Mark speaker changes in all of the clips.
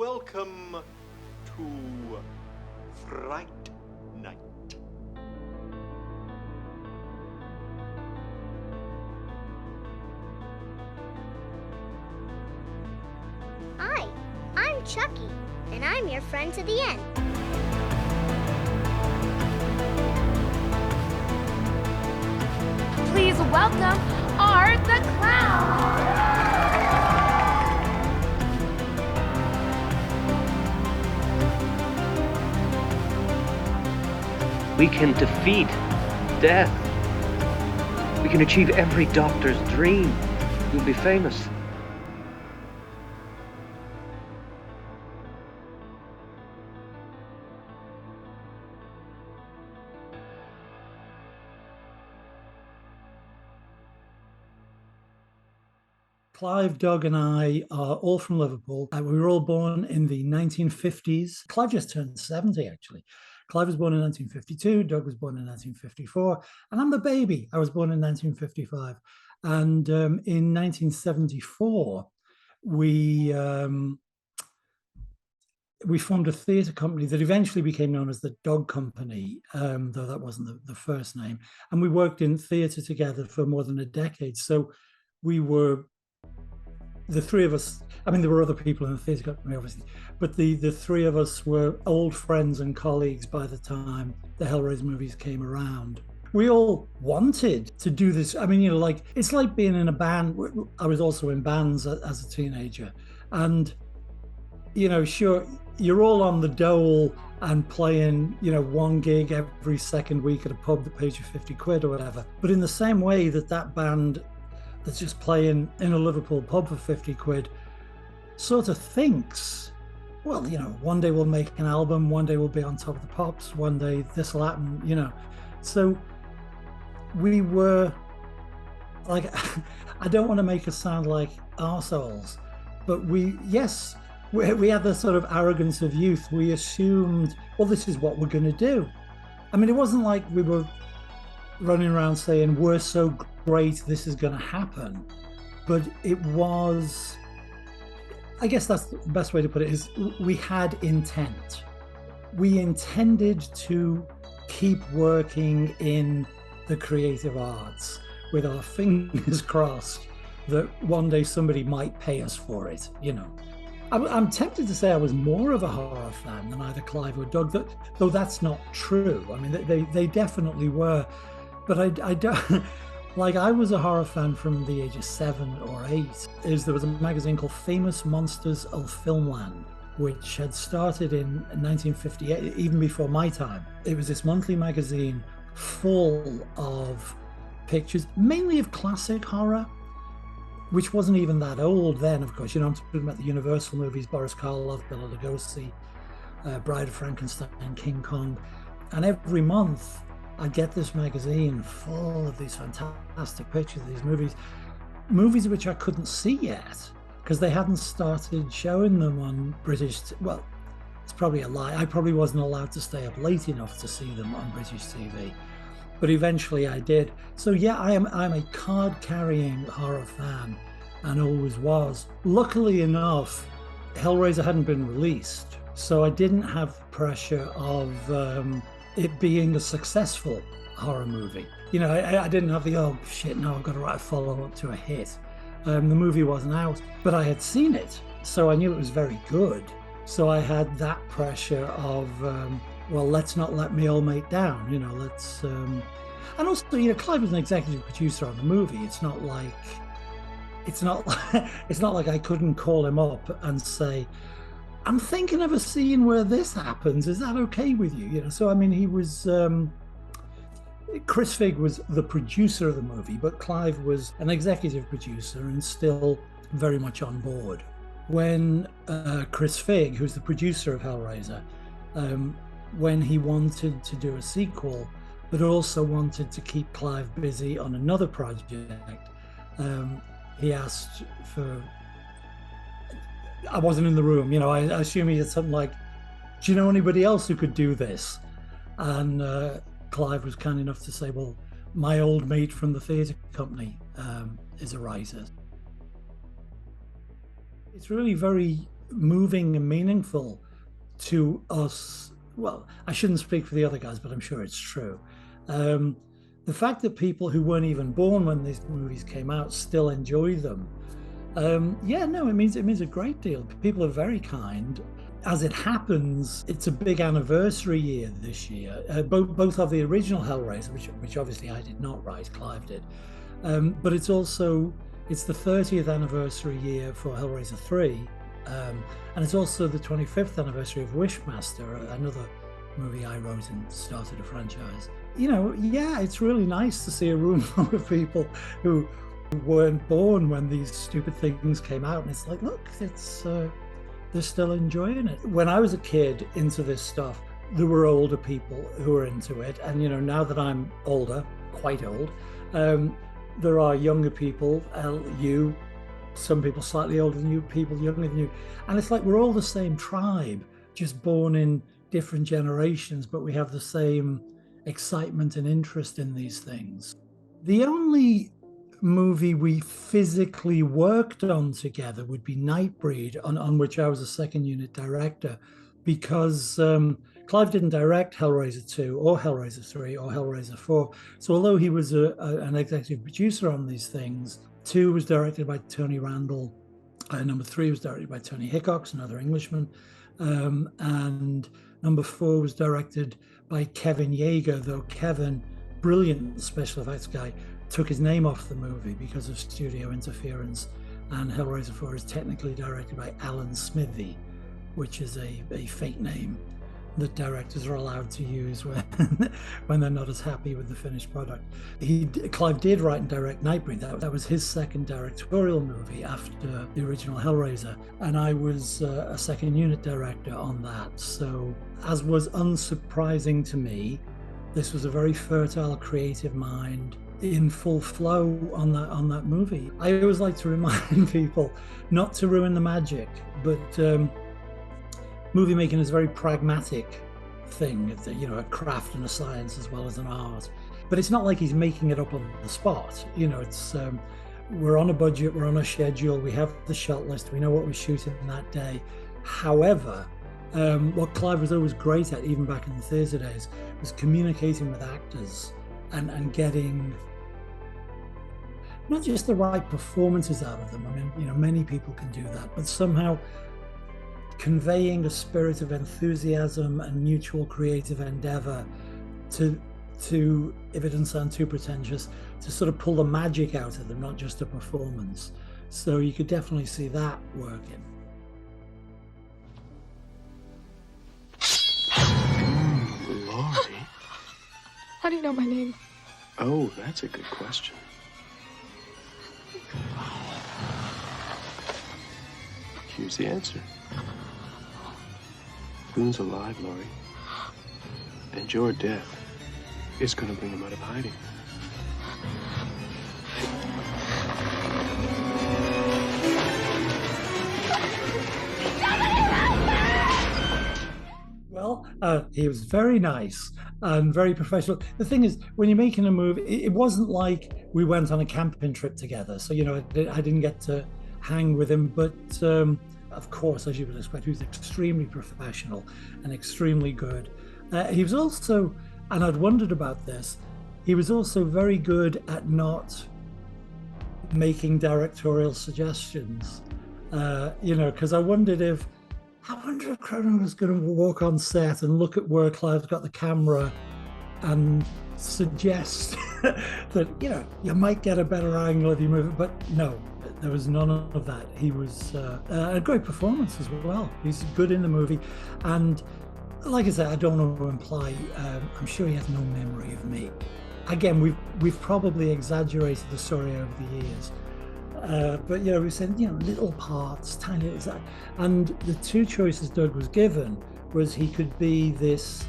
Speaker 1: Welcome to Fright Night.
Speaker 2: Hi, I'm Chucky, and I'm your friend to the end.
Speaker 3: Please welcome Art the Clown.
Speaker 4: We can defeat death. We can achieve every doctor's dream. You'll be famous.
Speaker 5: Clive, Doug, and I are all from Liverpool. We were all born in the 1950s. Clive just turned 70, actually. Clive was born in 1952. Doug was born in 1954. And I'm the baby. I was born in 1955. And in 1974, we formed a theatre company that eventually became known as the Dog Company, though that wasn't the first name. And we worked in theatre together for more than a decade. So we were... the three of us, I mean, there were other people in the theatre company, obviously, but the three of us were old friends and colleagues by the time the Hellraiser movies came around. We all wanted to do this. I mean, like, it's like being in a band. I was also in bands as a teenager. And, sure, you're all on the dole and playing, one gig every second week at a pub that pays you 50 quid or whatever. But in the same way that band that's just playing in a Liverpool pub for 50 quid sort of thinks, well, one day we'll make an album, one day we'll be on Top of the Pops, one day this will happen, So we were like, I don't want to make us sound like arseholes, but we had the sort of arrogance of youth. We assumed, well, this is what we're going to do. I mean, it wasn't like we were running around saying, we're so great, this is going to happen. But it was, I guess that's the best way to put it, is we had intent. We intended to keep working in the creative arts with our fingers crossed that one day somebody might pay us for it, I'm tempted to say I was more of a horror fan than either Clive or Doug, though that's not true. I mean, they definitely were. But I don't, like, I was a horror fan from the age of 7 or 8. There was a magazine called Famous Monsters of Filmland, which had started in 1958, even before my time. It was this monthly magazine full of pictures, mainly of classic horror, which wasn't even that old then, of course. I'm talking about the Universal movies, Boris Karloff, Bela Lugosi, Bride of Frankenstein, King Kong. And every month, I'd get this magazine full of these fantastic pictures of these movies which I couldn't see yet because they hadn't started showing them on British. Well, it's probably a lie. I probably wasn't allowed to stay up late enough to see them on British TV, but eventually I did. So yeah, I'm a card-carrying horror fan and always was. Luckily enough, Hellraiser hadn't been released, so I didn't have pressure of it being a successful horror movie. I didn't have the, oh shit, no, I've got to write a follow-up to a hit. The movie wasn't out, but I had seen it, so I knew it was very good. So I had that pressure of, well, let's not let me old mate down, let's... And also, Clive was an executive producer on the movie. It's not like I couldn't call him up and say, I'm thinking of a scene where this happens. Is that okay with you? So, I mean, he was... Chris Figg was the producer of the movie, but Clive was an executive producer and still very much on board. When Chris Figg, who's the producer of Hellraiser, when he wanted to do a sequel, but also wanted to keep Clive busy on another project, he asked for... I wasn't in the room, I assume he had something like, do you know anybody else who could do this? And Clive was kind enough to say, well, my old mate from the theatre company is a writer. It's really very moving and meaningful to us. Well, I shouldn't speak for the other guys, but I'm sure it's true. The fact that people who weren't even born when these movies came out still enjoy them, it means a great deal. People are very kind. As it happens, it's a big anniversary year this year, both of the original Hellraiser, which obviously I did not write, Clive did, but it's the 30th anniversary year for Hellraiser 3, and it's also the 25th anniversary of Wishmaster, another movie I wrote and started a franchise. It's really nice to see a room full of people who weren't born when these stupid things came out, and it's like, look, they're still enjoying it. When I was a kid into this stuff, there were older people who were into it. And, now that I'm older, quite old, there are younger people, some people slightly older than you, people younger than you. And it's like we're all the same tribe, just born in different generations, but we have the same excitement and interest in these things. The only movie we physically worked on together would be Nightbreed, on which I was a second unit director, because Clive didn't direct Hellraiser 2 or Hellraiser 3 or Hellraiser 4. So although he was an executive producer on these things, 2 was directed by Tony Randall, number 3 was directed by Tony Hickox, another Englishman, and number 4 was directed by Kevin Yeager, though Kevin, brilliant special effects guy, took his name off the movie because of studio interference, and Hellraiser 4 is technically directed by Alan Smithy, which is a fake name that directors are allowed to use when they're not as happy with the finished product. Clive did write and direct Nightbreed. That was his second directorial movie after the original Hellraiser, and I was a second unit director on that. So, as was unsurprising to me, this was a very fertile, creative mind in full flow on that movie. I always like to remind people not to ruin the magic, but movie making is a very pragmatic thing. It's a craft and a science as well as an art. But it's not like he's making it up on the spot. It's we're on a budget, we're on a schedule, we have the shot list, we know what we're shooting that day. However, what Clive was always great at, even back in the theatre days, was communicating with actors and getting not just the right performances out of them. I mean, many people can do that, but somehow conveying a spirit of enthusiasm and mutual creative endeavor to, if it doesn't sound too pretentious, to sort of pull the magic out of them, not just a performance. So you could definitely see that working.
Speaker 6: Laurie.
Speaker 3: How do you know my name?
Speaker 6: Oh, that's a good question. Here's the answer. Boone's alive, Laurie. And your death is going to bring him out of hiding.
Speaker 5: Well, he was very nice and very professional. The thing is, when you're making a movie, it wasn't like we went on a camping trip together. So, I didn't get to hang with him. But, of course, as you would expect, he was extremely professional and extremely good. He was also, and I'd wondered about this, he was also very good at not making directorial suggestions. Because I wondered if Cronin was going to walk on set and look at where Clive's got the camera and suggest that, you might get a better angle if you move it. But no, there was none of that. He was a great performance as well. He's good in the movie. And like I said, I don't want to imply, I'm sure he has no memory of me. Again, we've probably exaggerated the story over the years. But we said, little parts, tiny little, and the two choices Doug was given was he could be this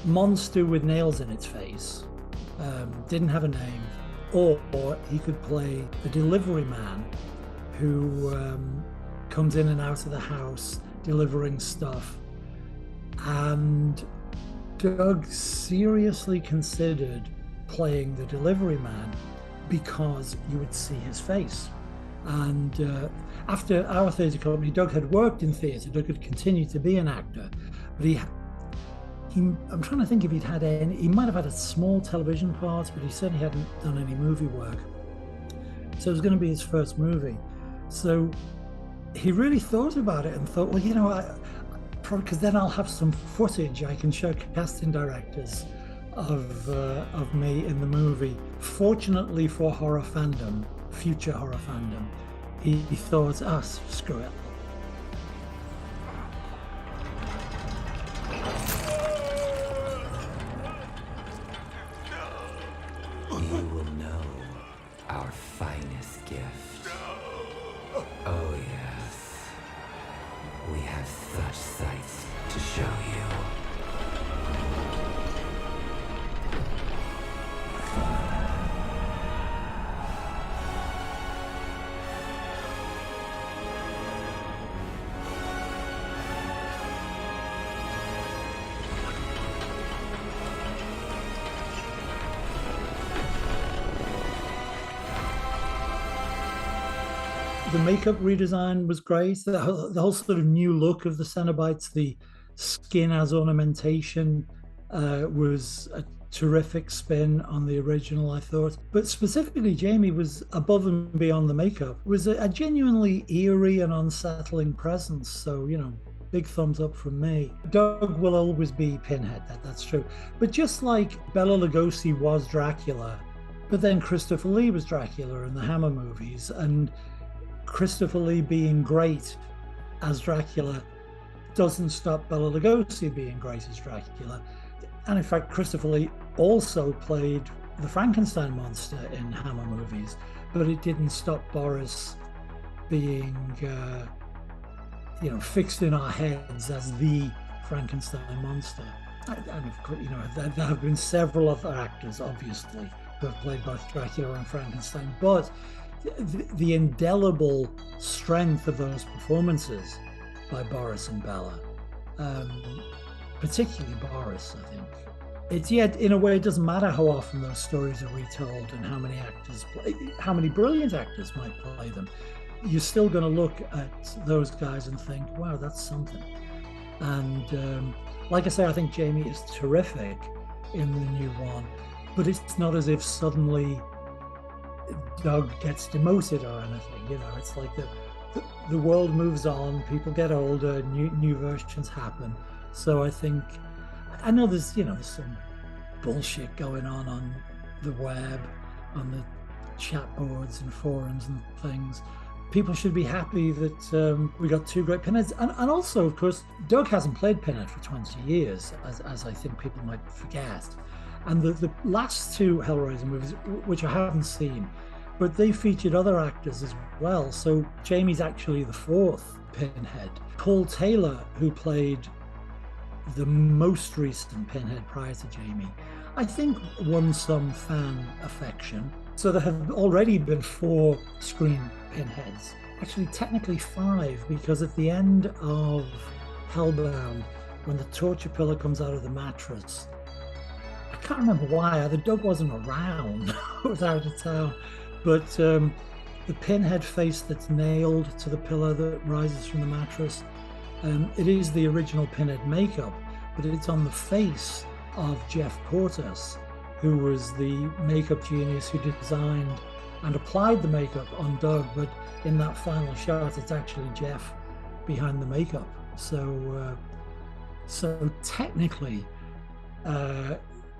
Speaker 5: monster with nails in its face, didn't have a name, or he could play the delivery man who comes in and out of the house delivering stuff. And Doug seriously considered playing the delivery man because you would see his face. And after our theatre company, Doug had worked in theatre. Doug had continued to be an actor, but I'm trying to think if he'd had any. He might have had a small television part, but he certainly hadn't done any movie work. So it was going to be his first movie. So he really thought about it and thought, well, you know, probably because then I'll have some footage I can show casting directors of me in the movie. Fortunately for horror fandom, future horror fandom, he thought, screw it.
Speaker 7: You will know our finest gift. Oh yes, we have such sights to show you.
Speaker 5: The makeup redesign was great. The whole sort of new look of the Cenobites, the skin as ornamentation, was a terrific spin on the original, I thought. But specifically, Jamie was above and beyond the makeup. It was a genuinely eerie and unsettling presence. So, you know, big thumbs up from me. Doug will always be Pinhead, that's true. But just like Bela Lugosi was Dracula, but then Christopher Lee was Dracula in the Hammer movies, and Christopher Lee being great as Dracula doesn't stop Bela Lugosi being great as Dracula. And in fact, Christopher Lee also played the Frankenstein monster in Hammer movies, but it didn't stop Boris being, fixed in our heads as the Frankenstein monster. And of course, there have been several other actors, obviously, who have played both Dracula and Frankenstein, but the indelible strength of those performances by Boris and Bela, particularly Boris, I think. It's yet, in a way, it doesn't matter how often those stories are retold and how many brilliant actors might play them. You're still going to look at those guys and think, wow, that's something. And like I say, I think Jamie is terrific in the new one, but it's not as if suddenly Doug gets demoted or anything. You know, it's like the world moves on, people get older, new versions happen. So I know there's some bullshit going on the web, on the chat boards and forums and things. People should be happy that we got two great Pinheads. And also, of course, Doug hasn't played Pinhead for 20 years, as I think people might forget. And the last two Hellraiser movies, which I haven't seen, but they featured other actors as well. So Jamie's actually the fourth Pinhead. Paul Taylor, who played the most recent Pinhead prior to Jamie, I think won some fan affection. So there have already been 4 screen Pinheads. Actually, technically 5, because at the end of Hellbound, when the torture pillar comes out of the mattress, I can't remember why, either Doug wasn't around or was out of town, but the Pinhead face that's nailed to the pillar that rises from the mattress, it is the original Pinhead makeup, but it's on the face of Jeff Portas, who was the makeup genius who designed and applied the makeup on Doug, but in that final shot, it's actually Jeff behind the makeup. So technically,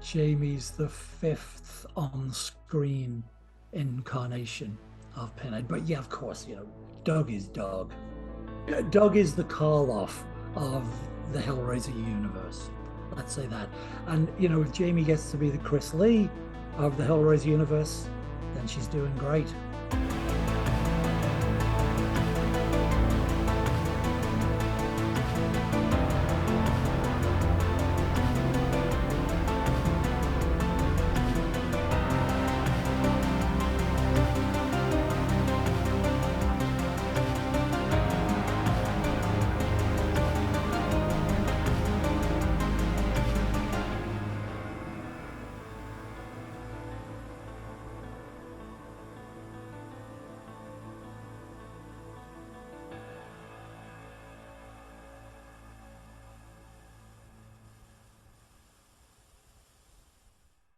Speaker 5: Jamie's the 5th on-screen incarnation of Pinhead. But yeah, of course, Doug is Doug. Doug is the Karloff of the Hellraiser universe. Let's say that. And, if Jamie gets to be the Chris Lee of the Hellraiser universe, then she's doing great.